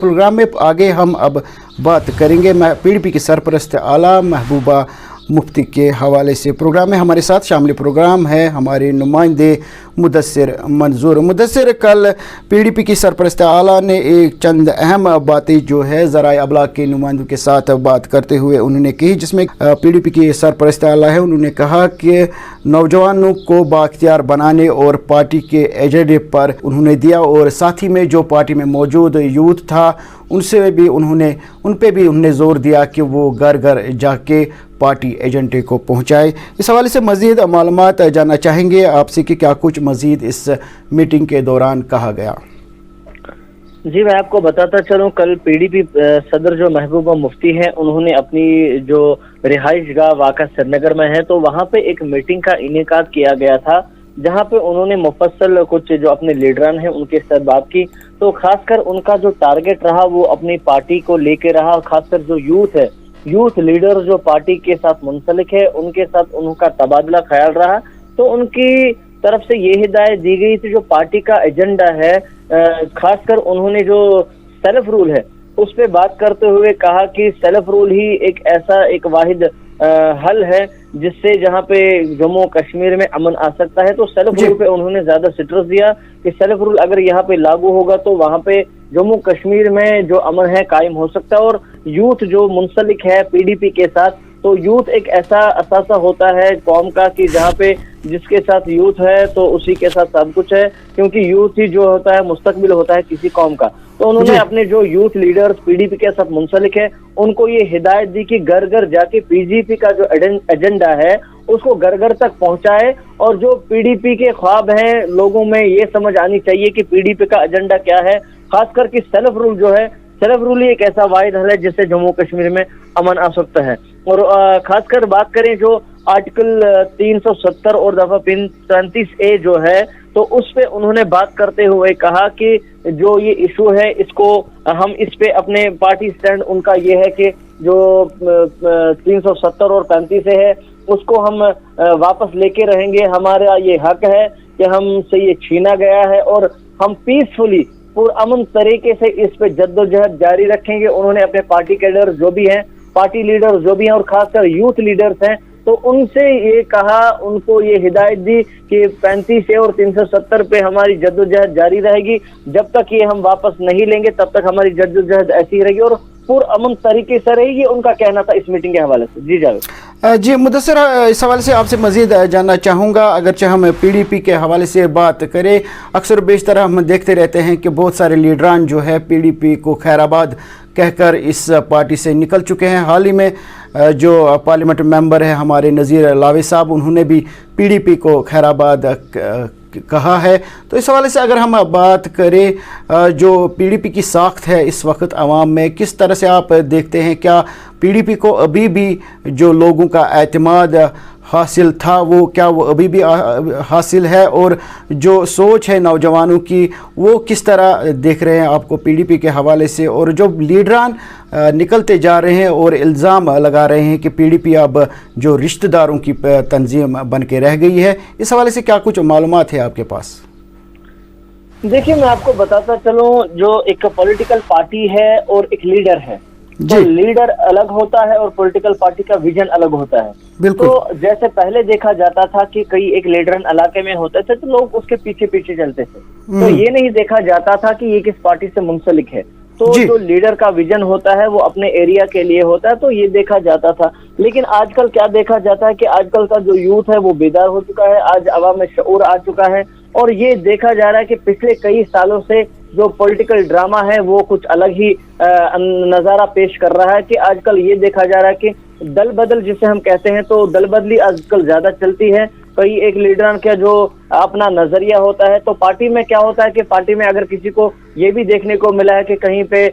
Programme में आगे हम अब बात करेंगे पीडीपी की सरपरस्त आला महबूबा मुफ्ती के हवाले से। प्रोग्राम में हमारे साथ शामिल प्रोग्राम है हमारे नुमाइंदे मुदस्सिर मंजूर। मुदस्सिर, कल पीडीपी की सरपरस्त आला ने एक चंद अहम बातें जो है ज़राए अबलाग के नुमाइंदों के साथ बात करते हुए उन्होंने कही, जिसमें पीडीपी की सरपरस्त आला है उन्होंने कहा कि नौजवानों को बाख्तियार बनाने और पार्टी के एजेंडे पर उन्होंने दिया, और साथ ही में जो पार्टी में मौजूद यूथ था उन पे भी उन्होंने ज़ोर दिया कि वो घर घर जाके पार्टी एजेंडे को पहुंचाए। इस हवाले से मज़ीद मालूमात जानना चाहेंगे आपसे कि क्या कुछ मज़ीद इस मीटिंग के दौरान कहा गया। जी, मैं आपको बताता चलूं, कल पीडीपी सदर जो महबूबा मुफ्ती हैं उन्होंने अपनी जो रिहाइश गाह वाक़ा श्रीनगर में है तो वहां पे एक मीटिंग का इनेकाद किया गया था, जहां पे उन्होंने मुफस्सल कुछ जो अपने लीडरान हैं उनके साथ बात की। तो खासकर उनका जो टारगेट रहा वो अपनी पार्टी को लेके रहा, और खासकर जो यूथ है, यूथ लीडर जो पार्टी के साथ मुंसलिक है उनके साथ उनका तबादला ख्याल रहा। तो उनकी तरफ से ये हिदायत दी गई थी जो पार्टी का एजेंडा है, खासकर उन्होंने जो सेल्फ रूल है उस पे बात करते हुए कहा कि सेल्फ रूल ही एक ऐसा एक वाहिद हल है जिससे जहाँ पे जम्मू कश्मीर में अमन आ सकता है। तो सेल्फ रूल पे उन्होंने ज्यादा स्ट्रेस दिया कि सेल्फ रूल अगर यहाँ पे लागू होगा तो वहाँ पे जम्मू कश्मीर में जो अमन है कायम हो सकता है। और यूथ जो मुंसलिक है पीडीपी के साथ, तो यूथ एक ऐसा असासा होता है कौम का कि जहाँ पे जिसके साथ यूथ है तो उसी के साथ सब कुछ है, क्योंकि यूथ ही जो होता है मुस्तकबिल होता है किसी कौम का। तो उन्होंने अपने जो यूथ लीडर्स पीडीपी के साथ मुंसलिक है उनको ये हिदायत दी कि घर घर जाके पीडीपी का जो एजेंडा है उसको घर घर तक पहुंचाए, और जो पीडीपी के ख्वाब हैं लोगों में ये समझ आनी चाहिए कि पीडीपी का एजेंडा क्या है। खासकर कि सेल्फ रूल जो है, सेल्फ रूल ही एक ऐसा वाहिद हल है जिससे जम्मू कश्मीर में अमन आ सकता है। और खासकर बात करें जो आर्टिकल 370 और दफा 35A जो है, तो उस पे उन्होंने बात करते हुए कहा कि जो ये इशू है इसको हम इस पे अपने पार्टी स्टैंड उनका ये है कि जो 370 और 35A है उसको हम वापस लेके रहेंगे। हमारा ये हक है कि हमसे ये छीना गया है और हम पीसफुली पुरअमन तरीके से इस पे जद्दोजहद जारी रखेंगे। उन्होंने अपने पार्टी कैडर जो भी हैं, पार्टी लीडर जो भी हैं और खासकर यूथ लीडर्स हैं, तो उनसे ये कहा, उनको ये हिदायत दी कि 35A और 370 पे हमारी जद्दोजहद जारी रहेगी। जब तक ये हम वापस नहीं लेंगे तब तक हमारी जद्दोजहद ऐसी रहेगी और पुरअमन तरीके से रहेगी। उनका कहना था इस मीटिंग के हवाले से। जी जावेद। जी मुदस्सिर, इस हवाले से आपसे मज़ीद जानना चाहूँगा। अगरचे हम पीडीपी के हवाले से बात करें, अक्सर बेशतर हम देखते रहते हैं कि बहुत सारे लीडरान जो है पीडीपी को खैराबाद कहकर इस पार्टी से निकल चुके हैं। हाल ही में जो पार्लियामेंट मेंबर है हमारे नज़ीर लावे साहब, उन्होंने भी पीडीपी को खैराबाद कहा है। तो इस हवाले से अगर हम बात करें जो पीडीपी की साख्त है इस वक्त आवाम में, किस तरह से आप देखते हैं, क्या पीडीपी को अभी भी जो लोगों का एतमाद हासिल था वो क्या वो अभी भी हासिल है, और जो सोच है नौजवानों की वो किस तरह देख रहे हैं आपको पीडीपी के हवाले से, और जो लीडरान निकलते जा रहे हैं और इल्ज़ाम लगा रहे हैं कि पीडीपी अब जो रिश्तेदारों की तंजीम बन के रह गई है, इस हवाले से क्या कुछ मालूमात है आपके पास? देखिए, मैं आपको बताता चलूं, जो एक पॉलिटिकल पार्टी है और एक लीडर है, तो लीडर अलग होता है और पॉलिटिकल पार्टी का विजन अलग होता है। तो जैसे पहले देखा जाता था कि कई एक लीडर इलाके में होते थे तो लोग उसके पीछे पीछे चलते थे, तो ये नहीं देखा जाता था कि ये किस पार्टी से मुंसलिक है। तो जो लीडर का विजन होता है वो अपने एरिया के लिए होता है, तो ये देखा जाता था। लेकिन आजकल क्या देखा जाता है कि आजकल का जो यूथ है वो बेदार हो चुका है, आज अवाम में शऊर आ चुका है, और ये देखा जा रहा है कि पिछले कई सालों से जो पॉलिटिकल ड्रामा है वो कुछ अलग ही नजारा पेश कर रहा है। कि आजकल ये देखा जा रहा है कि दल बदल जिसे हम कहते हैं, तो दल बदली आजकल ज्यादा चलती है। कई एक लीडर का जो अपना नजरिया होता है, तो पार्टी में क्या होता है कि पार्टी में अगर किसी को ये भी देखने को मिला है कि कहीं पे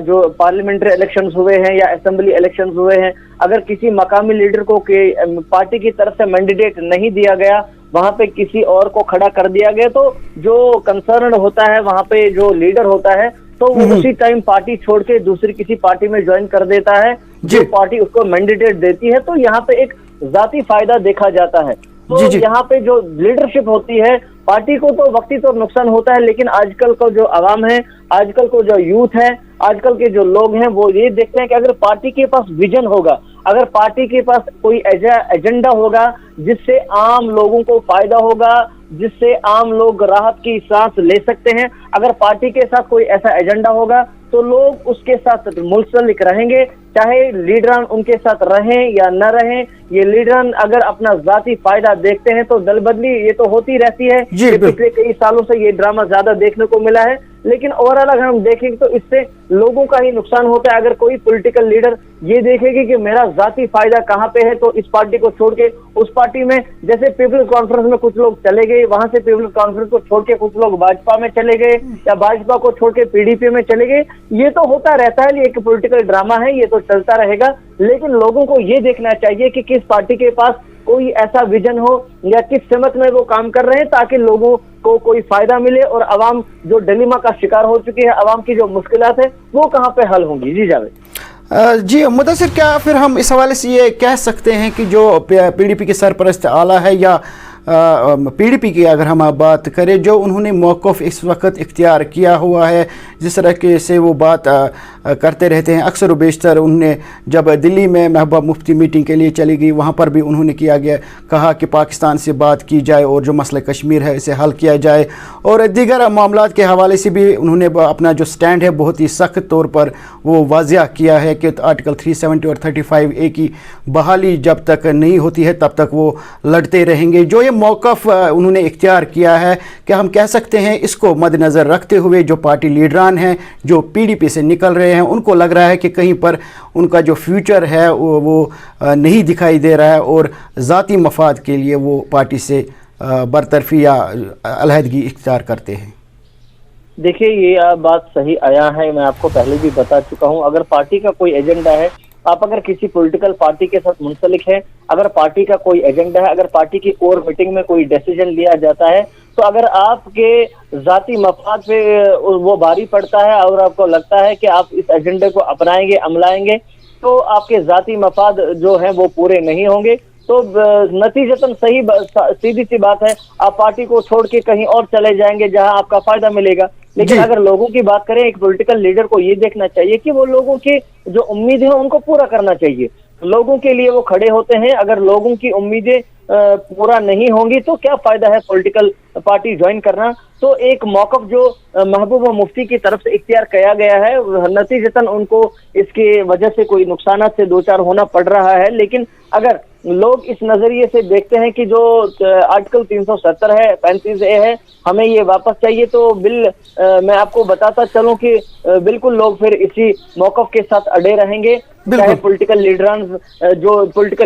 जो पार्लियामेंट्री इलेक्शंस हुए हैं या असेंबली इलेक्शंस हुए हैं, अगर किसी मकामी लीडर को पार्टी की तरफ से मैंडेट नहीं दिया गया, वहां पे किसी और को खड़ा कर दिया गया, तो जो कंसर्न होता है वहां पे जो लीडर होता है तो वो उसी टाइम पार्टी छोड़ के दूसरी किसी पार्टी में ज्वाइन कर देता है जो पार्टी उसको मैंडेट देती है। तो यहाँ पे एक जाती फायदा देखा जाता है। तो यहाँ पे जो लीडरशिप होती है पार्टी को तो वक्ती तो नुकसान होता है, लेकिन आजकल का जो आवाम है, आजकल को जो यूथ है, आजकल के जो लोग हैं, वो ये देखते हैं कि अगर पार्टी के पास विजन होगा, अगर पार्टी के पास कोई एजेंडा होगा जिससे आम लोगों को फायदा होगा, जिससे आम लोग राहत की सांस ले सकते हैं, अगर पार्टी के साथ कोई ऐसा एजेंडा होगा तो लोग उसके साथ मुंसलिक रहेंगे, चाहे लीडरान उनके साथ रहें या न रहें। ये लीडरान अगर अपना जाती फायदा देखते हैं तो दल बदली ये तो होती रहती है। पिछले कई सालों से ये ड्रामा ज्यादा देखने को मिला है, लेकिन ओवरऑल अगर हम देखेंगे तो इससे लोगों का ही नुकसान होता है। अगर कोई पॉलिटिकल लीडर ये देखेगी कि मेरा जाती फायदा कहाँ पे है, तो इस पार्टी को छोड़ के उस पार्टी में, जैसे पीपल्स कॉन्फ्रेंस में कुछ लोग चले गए, वहां से पीपल्स कॉन्फ्रेंस को छोड़ के कुछ लोग भाजपा में चले गए, या भाजपा को छोड़ के पीडीपी में चले गए, ये तो होता रहता है। ये एक पॉलिटिकल ड्रामा है, ये तो चलता रहेगा। लेकिन लोगों को ये देखना चाहिए कि किस पार्टी के पास कोई ऐसा विजन हो या किस समत में वो काम कर रहे हैं, ताकि लोगों को कोई फायदा मिले और अवाम जो डिलेमा का शिकार हो चुकी है, अवाम की जो मुश्किलात है वो कहाँ पे हल होंगी। जी जावेद। जी मुदस्सिर, क्या फिर हम इस हवाले से ये कह सकते हैं कि जो पीडीपी के सरपरस्त आला है या पीडीपी की अगर हम बात करें, जो उन्होंने मौक़िफ़ इस वक्त इख्तियार किया हुआ है, जिस तरह के से वो बात करते रहते हैं, अक्सर व बेशतर उन्होंने जब दिल्ली में महबूबा मुफ्ती मीटिंग के लिए चली गई, वहाँ पर भी उन्होंने कहा कि पाकिस्तान से बात की जाए और जो मसला कश्मीर है इसे हल किया जाए, और दीगर मामलात के हवाले से भी उन्होंने अपना जो स्टैंड है बहुत ही सख्त तौर पर वो वाज़िया किया है कि आर्टिकल 370 और 35A की बहाली जब तक नहीं होती है तब तक वो लड़ते रहेंगे। जो ये मौक़िफ़ उन्होंने इख्तियार किया है, क्या हम कह सकते हैं इसको मद्देनज़र रखते हुए जो पार्टी लीडरान हैं जो पीडीपी से निकल रहे हैं, उनको लग रहा है कि कहीं पर उनका जो फ्यूचर है वो नहीं दिखाई दे रहा है और ज़ाती मफाद के लिए वो पार्टी से बरतरफी या अलहदगी इख्तियार करते हैं? देखिए, ये बात सही आया है, मैं आपको पहले भी बता चुका हूँ। अगर पार्टी का कोई एजेंडा है, आप अगर किसी पॉलिटिकल पार्टी के साथ मुंसलिक है, अगर पार्टी का कोई एजेंडा है, अगर पार्टी की कोर मीटिंग में कोई डिसीजन लिया जाता है, तो अगर आपके जाती मफाद पे वो भारी पड़ता है और आपको लगता है कि आप इस एजेंडे को अपनाएंगे, अमलाएंगे, तो आपके जाती मफाद जो है वो पूरे नहीं होंगे। तो नतीजतन सीधी सी बात है, आप पार्टी को छोड़ के कहीं और चले जाएंगे जहां आपका फायदा मिलेगा। लेकिन अगर लोगों की बात करें, एक पॉलिटिकल लीडर को ये देखना चाहिए कि वो लोगों की जो उम्मीद है उनको पूरा करना चाहिए, लोगों के लिए वो खड़े होते हैं। अगर लोगों की उम्मीदें पूरा नहीं होंगी तो क्या फायदा है पॉलिटिकल पार्टी ज्वाइन करना। तो एक मौक़िफ़ जो महबूबा मुफ्ती की तरफ से इख्तियार किया गया है, नतीजतन उनको इसके वजह से कोई नुकसानात से दो चार होना पड़ रहा है। लेकिन अगर लोग इस नजरिए से देखते हैं कि जो आर्टिकल 370 है, 35A है, हमें ये वापस चाहिए, तो मैं आपको बताता चलूं कि बिल्कुल लोग फिर इसी मौक़िफ़ के साथ अड़े रहेंगे। चाहे पॉलिटिकल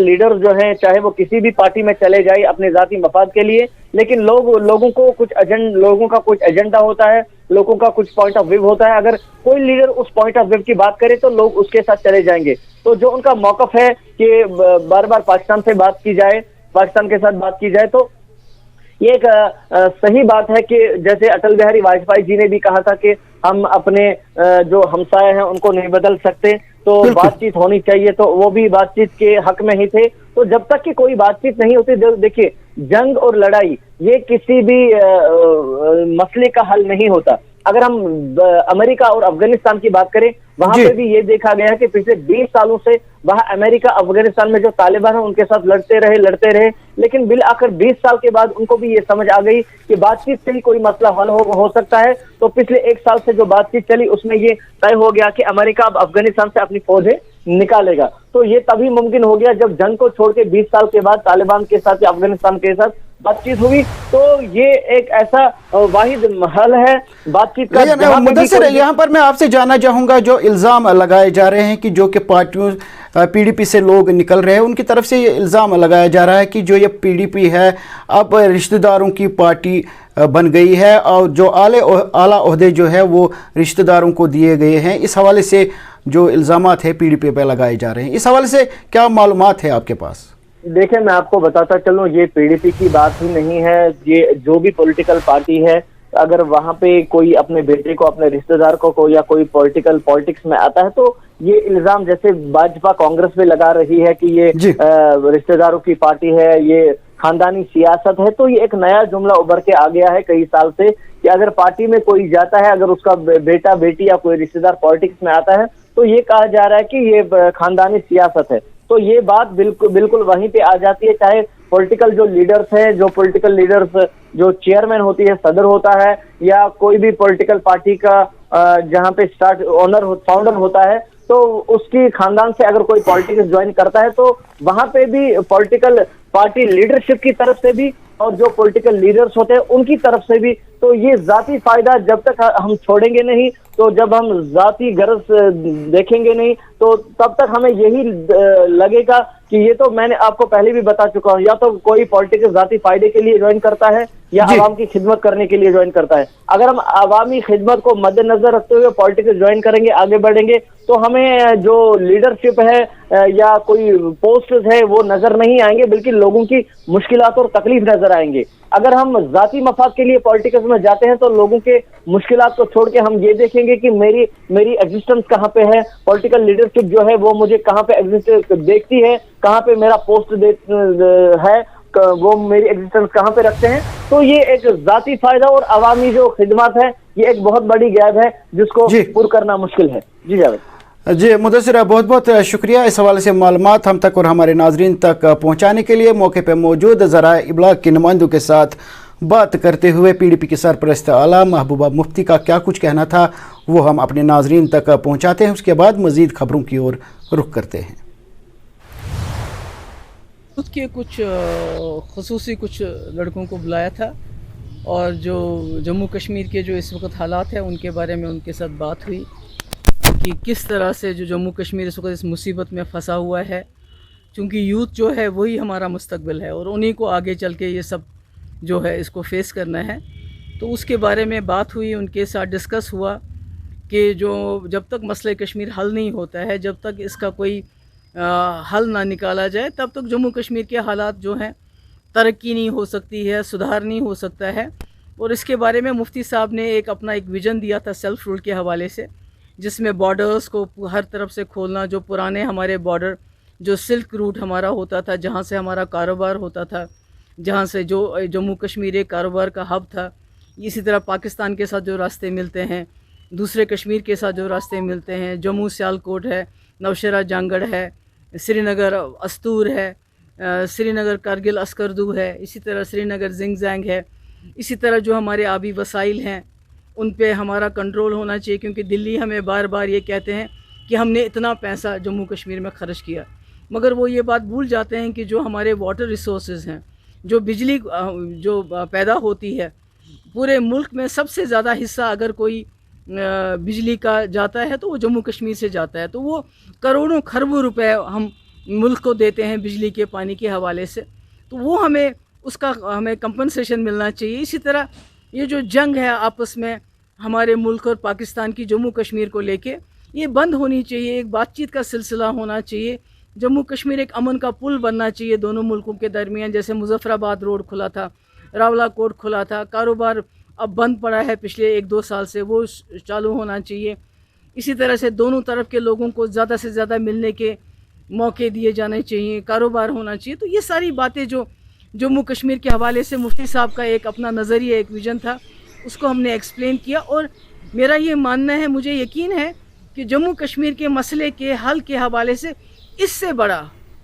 लीडर जो हैं, चाहे वो किसी भी पार्टी में चले जाए अपने जाती मफाद के लिए, लेकिन लोगों का कुछ एजेंडा होता है, लोगों का कुछ पॉइंट ऑफ व्यू होता है। अगर कोई लीडर उस पॉइंट ऑफ व्यू की बात करे तो लोग उसके साथ चले जाएंगे। तो जो उनका मौक़िफ़ है कि बार बार पाकिस्तान से बात की जाए, पाकिस्तान के साथ बात की जाए, तो ये एक सही बात है कि जैसे अटल बिहारी वाजपेयी जी ने भी कहा था कि हम अपने जो हमसाए हैं उनको नहीं बदल सकते, तो बातचीत होनी चाहिए, तो वो भी बातचीत के हक में ही थे। तो जब तक कि कोई बातचीत नहीं होती, देखिए जंग और लड़ाई ये किसी भी मसले का हल नहीं होता। अगर हम अमेरिका और अफगानिस्तान की बात करें, वहां पे भी ये देखा गया कि पिछले 20 सालों से वहां अमेरिका अफगानिस्तान में जो तालिबान है उनके साथ लड़ते रहे, लेकिन बिल आखिर 20 साल के बाद उनको भी ये समझ आ गई कि बातचीत से ही कोई मसला हल हो सकता है। तो पिछले 1 साल से जो बातचीत चली उसमें ये तय हो गया कि अमेरिका अब अफगानिस्तान से अपनी फौजें निकालेगा। तो ये तभी मुमकिन हो गया जब जंग को छोड़ के 20 साल के बाद तालिबान के साथ या अफगानिस्तान के साथ बातचीत हुई। तो ये एक ऐसा वाहिद हल है बातचीत का। मुदस्सिर, यहाँ पर मैं आपसे जानना चाहूँगा, जो इल्ज़ाम लगाए जा रहे हैं कि जो कि पार्टियों पीडीपी से लोग निकल रहे हैं, उनकी तरफ से ये इल्ज़ाम लगाया जा रहा है कि जो ये पीडीपी है अब रिश्तेदारों की पार्टी बन गई है और जो आला ओहदे जो है वो रिश्तेदारों को दिए गए हैं। इस हवाले से जो इल्ज़ामात है पीडीपी पर लगाए जा रहे हैं, इस हवाले से क्या मालूमात है आपके पास? देखिए, मैं आपको बताता चलूं, ये पीडीपी की बात ही नहीं है, ये जो भी पॉलिटिकल पार्टी है अगर वहां पे कोई अपने बेटे को, अपने रिश्तेदार को या कोई पॉलिटिक्स में आता है तो ये इल्जाम जैसे भाजपा कांग्रेस पे लगा रही है कि ये रिश्तेदारों की पार्टी है, ये खानदानी सियासत है, तो ये एक नया जुमला उभर के आ गया है कई साल से कि अगर पार्टी में कोई जाता है, अगर उसका बेटा बेटी या कोई रिश्तेदार पॉलिटिक्स में आता है तो ये कहा जा रहा है कि ये खानदानी सियासत है। तो ये बात बिल्कुल वहीं पे आ जाती है, चाहे पॉलिटिकल जो लीडर्स हैं, जो चेयरमैन होती है, सदर होता है, या कोई भी पॉलिटिकल पार्टी का जहाँ पे फाउंडर होता है, तो उसकी खानदान से अगर कोई पॉलिटिक्स ज्वाइन करता है तो वहां पे भी पॉलिटिकल पार्टी लीडरशिप की तरफ से भी और जो पॉलिटिकल लीडर्स होते हैं उनकी तरफ से भी, तो ये जाती फायदा जब तक हम छोड़ेंगे नहीं, तो जब हम जाती गरज देखेंगे नहीं, तो तब तक हमें यही लगेगा कि ये तो मैंने आपको पहले भी बता चुका हूँ, या तो कोई पॉलिटिक्स जाती फायदे के लिए ज्वाइन करता है या आवाम की खिदमत करने के लिए ज्वाइन करता है। अगर हम आवामी खिदमत को मद्देनजर रखते हुए पॉलिटिक्स ज्वाइन करेंगे, आगे बढ़ेंगे, तो हमें जो लीडरशिप है या कोई पोस्ट है वो नजर नहीं आएंगे, बल्कि लोगों की मुश्किलात और तकलीफ नजर आएंगे। अगर हम जाती मफाद के लिए पॉलिटिक्स में जाते हैं तो लोगों के मुश्किलात को छोड़ के हम ये देखेंगे कि मेरी एग्जिस्टेंस कहाँ पे है, पॉलिटिकल लीडरशिप जो है वो मुझे कहाँ पे एग्जिस्ट देखती है, कहाँ पे मेरा पोस्ट है, वो मेरी एग्जिस्टेंस कहाँ पे रखते हैं। तो ये एक जाती फायदा और अवामी जो खिदमत है, ये एक बहुत बड़ी गैप है जिसको पूरा करना मुश्किल है। जी जावेद। जी मुदस्सिर, बहुत बहुत शुक्रिया इस हवाले से मालूमात हम तक और हमारे नाजरीन तक पहुँचाने के लिए। मौके पर मौजूद ज़राए इब्लाग के नुमाइंदों के साथ बात करते हुए PDP की सरपरस्त आला महबूबा मुफ्ती का क्या कुछ कहना था वो हम अपने नाजरीन तक पहुँचाते हैं, उसके बाद मज़ीद खबरों की ओर रुख करते हैं। के कुछ खुसूसी कुछ लड़कों को बुलाया था और जो जम्मू कश्मीर के जो इस वक्त हालात हैं उनके बारे में उनके साथ बात हुई कि किस तरह से जो जम्मू कश्मीर इस वक्त इस मुसीबत में फंसा हुआ है, क्योंकि यूथ जो है वही हमारा मुस्तकबिल है और उन्हीं को आगे चल के ये सब जो है इसको फेस करना है। तो उसके बारे में बात हुई, उनके साथ डिस्कस हुआ कि जो जब तक मसले कश्मीर हल नहीं होता है, जब तक इसका कोई हल ना निकाला जाए, तब तक जम्मू कश्मीर के हालात जो हैं तरक्की नहीं हो सकती है, सुधार नहीं हो सकता है। और इसके बारे में मुफ्ती साहब ने अपना एक विज़न दिया था सेल्फ़ रूल के हवाले से, जिसमें बॉर्डर्स को हर तरफ से खोलना, जो पुराने हमारे बॉर्डर, जो सिल्क रूट हमारा होता था, जहाँ से हमारा कारोबार होता था, जहाँ से जो जम्मू कश्मीर एक कारोबार का हब था, इसी तरह पाकिस्तान के साथ जो रास्ते मिलते हैं, दूसरे कश्मीर के साथ जो रास्ते मिलते हैं, जम्मू सियालकोट है, नौशेरा जंगड़ है, श्रीनगर अस्तूर है, श्रीनगर कारगिल अस्करदू है, इसी तरह श्रीनगर जिंगजैंग है, इसी तरह जो हमारे आबी वसाइल हैं उन पे हमारा कंट्रोल होना चाहिए, क्योंकि दिल्ली हमें बार बार ये कहते हैं कि हमने इतना पैसा जम्मू कश्मीर में ख़र्च किया, मगर वो ये बात भूल जाते हैं कि जो हमारे वाटर रिसोर्सेज हैं, जो बिजली जो पैदा होती है, पूरे मुल्क में सबसे ज़्यादा हिस्सा अगर कोई बिजली का जाता है तो वो जम्मू कश्मीर से जाता है। तो वो करोड़ों खरबों रुपए हम मुल्क को देते हैं बिजली के पानी के हवाले से, तो वो हमें कंपनसेशन मिलना चाहिए। इसी तरह ये जो जंग है आपस में हमारे मुल्क और पाकिस्तान की जम्मू कश्मीर को लेके, ये बंद होनी चाहिए, एक बातचीत का सिलसिला होना चाहिए। जम्मू कश्मीर एक अमन का पुल बनना चाहिए दोनों मुल्कों के दरमियान। जैसे मुजफ्फराबाद रोड खुला था, रावलाकोट खुला था, कारोबार अब बंद पड़ा है पिछले 1-2 साल से, वो चालू होना चाहिए। इसी तरह से दोनों तरफ के लोगों को ज़्यादा से ज़्यादा मिलने के मौके दिए जाने चाहिए, कारोबार होना चाहिए। तो ये सारी बातें जो जम्मू कश्मीर के हवाले से मुफ्ती साहब का एक अपना नज़रिया, एक विज़न था, उसको हमने एक्सप्लेन किया। और मेरा ये मानना है, मुझे यकीन है कि जम्मू कश्मीर के मसले के हल के हवाले से इससे बड़ा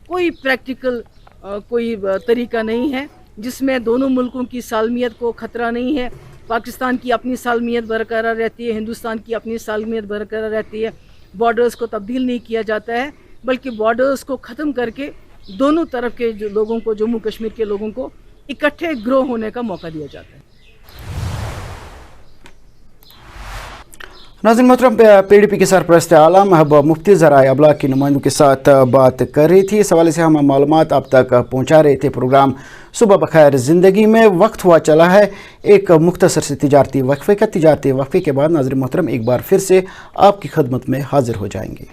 कोई प्रैक्टिकल कोई तरीका नहीं है जिसमें दोनों मुल्कों की सालमियत को ख़तरा नहीं है। पाकिस्तान की अपनी सालमियत बरकरार रहती है, हिंदुस्तान की अपनी सालमियत बरकरार रहती है। बॉर्डर्स को तब्दील नहीं किया जाता है, बल्कि बॉर्डर्स को ख़त्म करके दोनों तरफ के जो लोगों को, जम्मू कश्मीर के लोगों को इकट्ठे ग्रो होने का मौका दिया जाता है। नाज़रीन मोहतरम, PDP के सरपरस्त आला महबूबा मुफ्ती ज़राए इब्लाग के नुमाइंदों के साथ बात कर रही थी। इस हवाले से हम मालूमात आप तक पहुँचा रहे थे। प्रोग्राम सुबह बखैर ज़िंदगी में वक्त हुआ चला है एक मुख्तसर से तिजारती वक्फे का। तिजारती वक्फे के बाद नाज़रीन मोहतरम एक बार फिर से आपकी खिदमत में हाजिर हो जाएंगे।